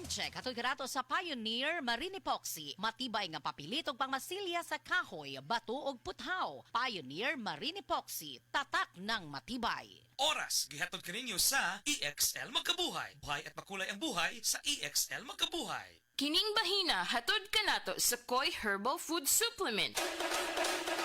check ato karato sa Pioneer Marine Epoxy. Matibay nga papilit og pangmasilya sa kahoy, bato ug puthaw. Pioneer Marine Epoxy, tatak ng matibay. Oras, gihatod kaninyo sa EXL Magkabuhay. Buhay at makulay ang buhay sa EXL Magkabuhay. Kining bahina hatod kanato sa Koi Herbal Food Supplement.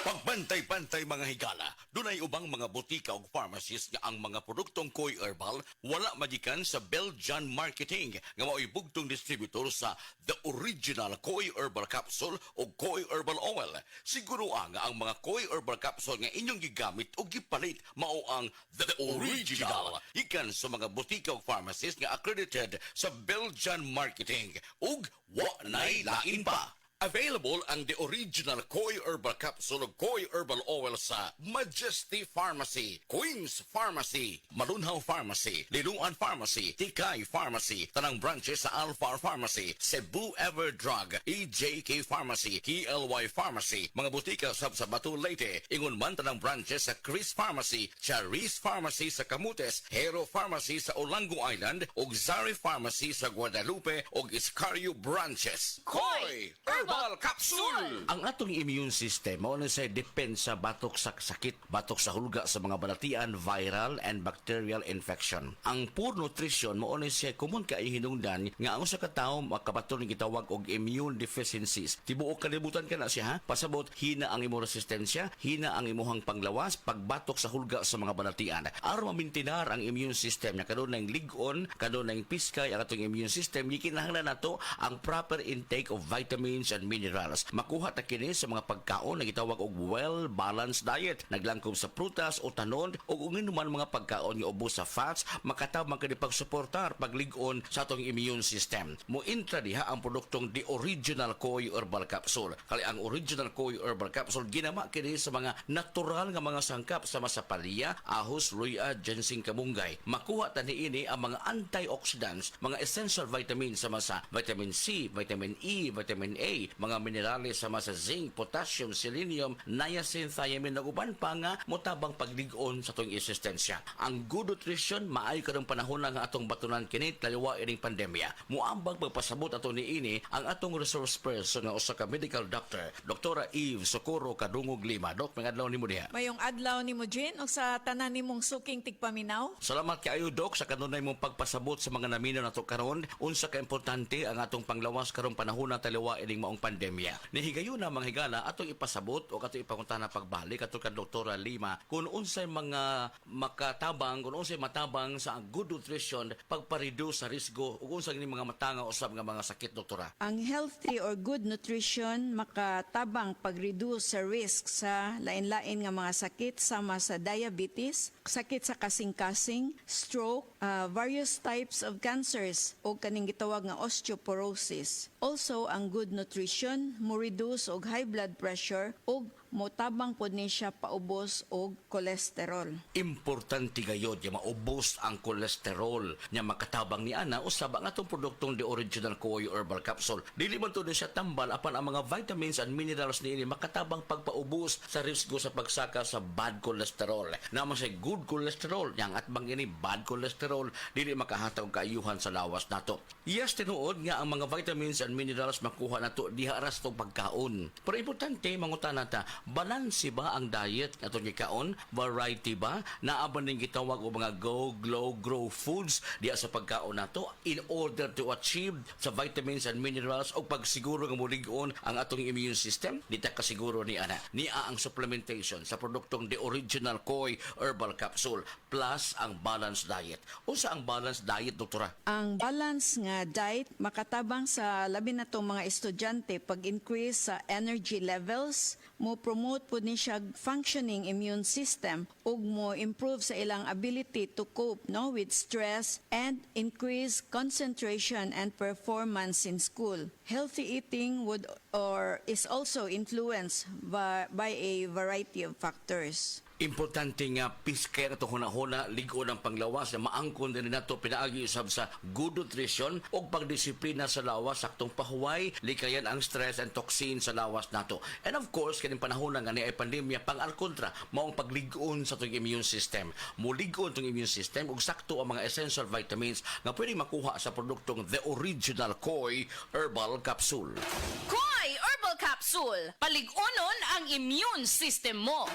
Pagbantay-bantay mga higala, dunay ubang mga butika ug pharmacies nga ang mga produktong Koi Herbal wala magikan sa Belgian Marketing nga mao'y bugtong distributor sa The Original Koi Herbal Capsule o Koi Herbal Oil. Siguro nga ang mga Koi Herbal Capsule nga inyong gigamit o gipalit mao ang The Original. Ikan sa mga butika ug pharmacies nga accredited sa Belgian Marketing ug wa nay lain pa. Available ang The Original Koi Herbal Capsule o Koi Herbal Oil sa Majesty Pharmacy, Queen's Pharmacy, Malunhaw Pharmacy, Linuan Pharmacy, Tikay Pharmacy, tanang branches sa Alphar Pharmacy, Cebu Everdrug, EJK Pharmacy, KLY Pharmacy, mga butika sa Batu Leyte, ingon man tanang branches sa Chris Pharmacy, Charis Pharmacy sa Camotes, Hero Pharmacy sa Olango Island, ug Zari Pharmacy sa Guadalupe ug Iscario branches. Koi Herbal Capsule! Ang atong immune system mao na sa depensa batok sa sakit, batok sa hulga sa mga balatian, viral and bacterial infection. Ang poor nutrition mao na siya common kay hinungdan nga ang usa ka tawo makabaton ni gitawag og immune deficiencies. Tibuok kalibutan kana siya ha. Pasabot hina ang imong resistensya, hina ang imong panglawas, pagbatok sa hulga sa mga balatian. Aron mamintinar ang immune system nga kanunay lig-on, kanunay piskay ang atong immune system, gikinahanglan nato ang proper intake of vitamins and minerals. Makuha ta kini sa mga pagkaon na gitawag og well-balanced diet. Naglangkob sa prutas o tanon o kung inuman mga pagkaon nga ubos sa fats, makatabang kini pagsuportar paglig-on sa atong immune system. Mointra diha ang produktong The Original Koi Herbal Capsule. Kali ang Original Koi Herbal Capsule ginama kini sa mga natural nga mga sangkap sa masapalya, ahos, luya, ginseng, kamunggay. Makuha ta niini ang mga antioxidants, mga essential vitamins sa masa vitamin C, vitamin E, vitamin A, mga minerales sama sa zinc, potassium, selenium, niacin, thiamine ug uban pa nga motabang paglig-on sa atong resistensya. Ang good nutrition maayo kadong panahon nga atong batunan kini taliwa ining pandemya. Muambag pagpasabot ato niini ang atong resource person nga usa ka medical doctor, Dr. Eve Socorro Kadungog Lima. Dok, magadlaw nimo diha. Mayong adlaw ni mo, Jin, o sa tanan nimong suking tigpaminaw. Salamat kaayo, Dok, sa kanunay mong pagpasabot sa mga naminaw nato karon. Unsa ka importante ang atong panglawas karong panahon na taliwa ining maong pandemya. Nihigayon na mga higala atong ipasabot o katong ipakunta na pagbalik ato ka Dr. Lima kung unsay mga makatabang, kung unsay matabang sa good nutrition pagpa-reduce sa risgo ug unsay ni mga matanga usab nga mga sakit, doktora. Ang healthy or good nutrition makatabang pag-reduce sa risk sa lain-lain nga mga sakit sama sa diabetes, sakit sa kasing-kasing, stroke, various types of cancers o kaning gitawag nga osteoporosis. Also, ang good nutrition mo reduce og high blood pressure ug motabang pod ni siya paubos og cholesterol. Importante gayod nga maubos ang cholesterol nya makatabang ni ana usab ang atong produktong The Original Koi Herbal Capsule. Dili man to siya tambal apan ang mga vitamins and minerals niini makatabang pagpaubos sa risgo sa pagsaka sa bad cholesterol. Naman sa good cholesterol yang atbang ini bad cholesterol dili makahatag og kaayuhan sa lawas nato. Yes, tinuod nga ang mga vitamins and minerals makuha nato diha ra sa pagkaon. Pero importante mangutan nata, balanse ba ang diet atong gikaon? Variety ba? Naaban ning gitawag og mga go, glow, grow foods diha sa pagkaon nato in order to achieve sa vitamins and minerals o pagsiguro nga mulig-on ang atong immune system. Dita kasiguro ni ana. Nia ang supplementation sa produktong The Original Koi Herbal Capsule plus ang balanced diet. Usa ang balanced diet, doktora? Ang balance nga diet makatabang sa labi na tong mga estudyante pag-increase sa energy levels, mo promote po ni siya functioning immune system ug mo improve sa ilang ability to cope with stress and increase concentration and performance in school. Healthy eating would or is also influenced by a variety of factors. Importante nga piskaya na ito hunahuna, ligo ng panglawas na maangkon din nato pinaagi usab sa good nutrition o pagdisiplina sa lawas, saktong pahuway, likayan ang stress and toxin sa lawas nato. And of course, kaning panahon nga ni ay pandemya, pang alkontra, maong pagligon sa itong immune system. Muligon itong immune system ug sakto ang mga essential vitamins nga pwede makuha sa produktong The Original Koi Herbal Capsule. Koi Herbal Capsule. Paligunon ang immune system mo.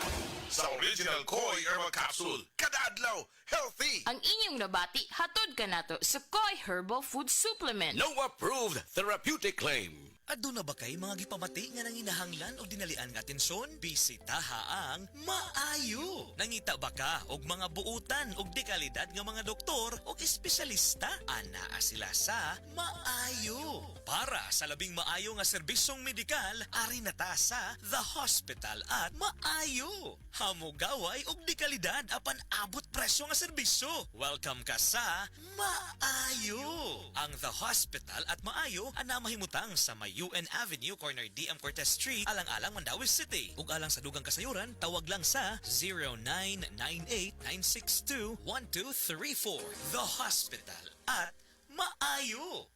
Sa Original Koi Herbal Capsule, kada adlaw, healthy! Ang inyong nabati, hatod ka nato sa Koi Herbal Food Supplement. No approved therapeutic claim. Ado na ba kay mga gipamati nga nanginahanglan o dinalian nga atensyon? Bisitaha ang Maayo. Nangita ba ka og mga buutan og dekalidad nga mga doktor o espesyalista? Anaa sila sa Maayo. Para sa labing maayo nga serbisyong medikal, ari na ta sa The Hospital at Maayo. Hamugaway og dekalidad apan abot presyo nga serbisyo. Welcome ka sa Maayo. Ang The Hospital at Maayo ana mahimutang sa may UN Avenue, corner DM Cortez Street, alang-alang Mandawi City. Ug alang sa dugang kasayuran, tawag lang sa 0998-962-1234. The Hospital at Maayo.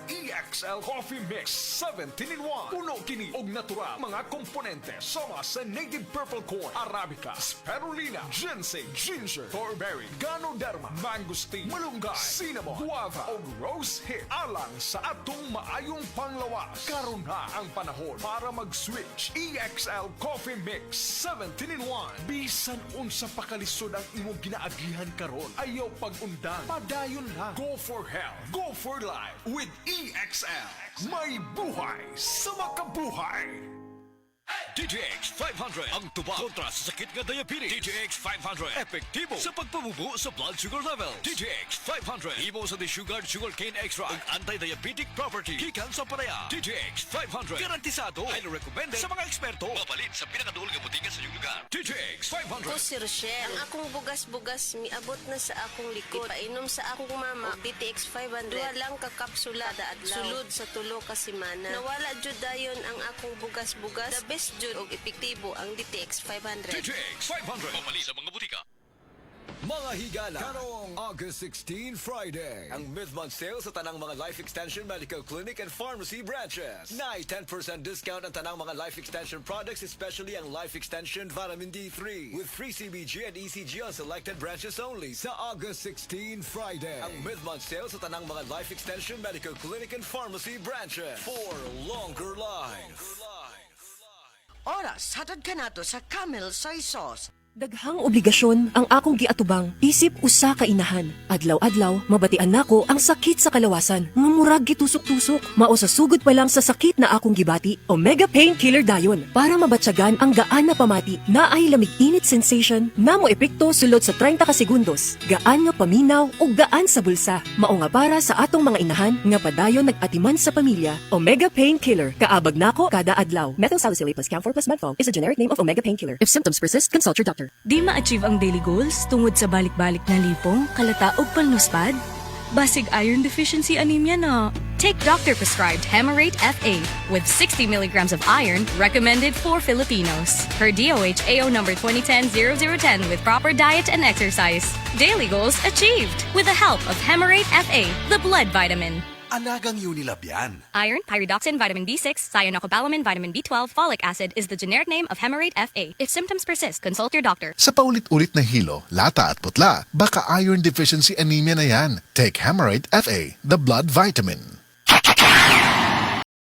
EXL Coffee Mix 17-in-1. Puno kini og natural mga komponente sama sa native purple corn, arabica, spirulina, ginseng, ginger, thornberry, ganoderma, mangosteen, malunggay, cinnamon, guava ug rose hip. Alang sa atong maayong panglawas. Karon na ang panahon para mag-switch. EXL Coffee Mix 17-in-1. Bisan unsa pa kalisod ang imong ginaagihan karon, ayaw pag-undang. Padayon lang. Go for health. Go for life. With EXL, may buhay sa makabuhay. DTX 500 ang tubag kontra sa sakit nga diabetes. DTX 500 epektibo sa pagpabubo sa blood sugar level. DTX 500 imo sa desugared sugarcane extract ug anti-diabetic property gikan sa palaya. DTX 500 garantisado ay recommended sa mga eksperto. Mabalit sa pinakaduol nga botiga sa iyong lugar. DTX 500. Ako si Rochelle. Ang akong bugas-bugas miabot na sa akong likod. Painom sa akong mama og DTX 500. Duha lang ka kapsula adlaw. Sulod sa tulo ka semana. Nawala jud dayon ang akong bugas-bugas. The best jud og epektibo ang DTX 500. DTX 500 mamali sa mga botika. Mga higala, karong August 16 Friday, ang mid-month sale sa tanang mga Life Extension Medical Clinic and Pharmacy branches. Nai 10% discount ang tanang mga Life Extension products, especially ang Life Extension Vitamin D3 with free CBG and ECG on selected branches only sa August 16 Friday. Ang mid-month sale sa tanang mga Life Extension Medical Clinic and Pharmacy branches for longer life. Oras, hatod ka nato sa Camel Soy Sauce. Daghang obligasyon ang akong giatubang isip usa ka inahan. Adlaw-adlaw mabatian nako ang sakit sa kalawasan nga murag gitusok-tusok. Mao sa sugod pa lang sa sakit na akong gibati, Omega Painkiller dayon para mabatyagan ang gaan na pamati. Naay lamig-init sensation na mo epekto sulod sa 30 ka segundos. Gaan nga paminaw ug gaan sa bulsa. Mao nga para sa atong mga inahan nga padayon nag-atiman sa pamilya. Omega Painkiller kaabag nako kada adlaw. Methyl salicylate plus camphor plus menthol is a generic name of Omega Painkiller. If symptoms persist, consult your doctor. Di ma-achieve ang daily goals tungod sa balik-balik na lipong, kalata ug panluspad? Basig iron deficiency anemia na. Take doctor-prescribed Hemarate FA with 60 milligrams of iron recommended for Filipinos. Per DOH AO number 2010-0010 with proper diet and exercise. Daily goals achieved with the help of Hemarate FA, the blood vitamin. Anagang Unilab yan. Iron, pyridoxine, vitamin B6, cyanocobalamin, vitamin B12, folic acid is the generic name of Hemarate FA. If symptoms persist, consult your doctor. Sa paulit-ulit na hilo, lata at putla, baka iron deficiency anemia na yan. Take Hemarate FA, the blood vitamin.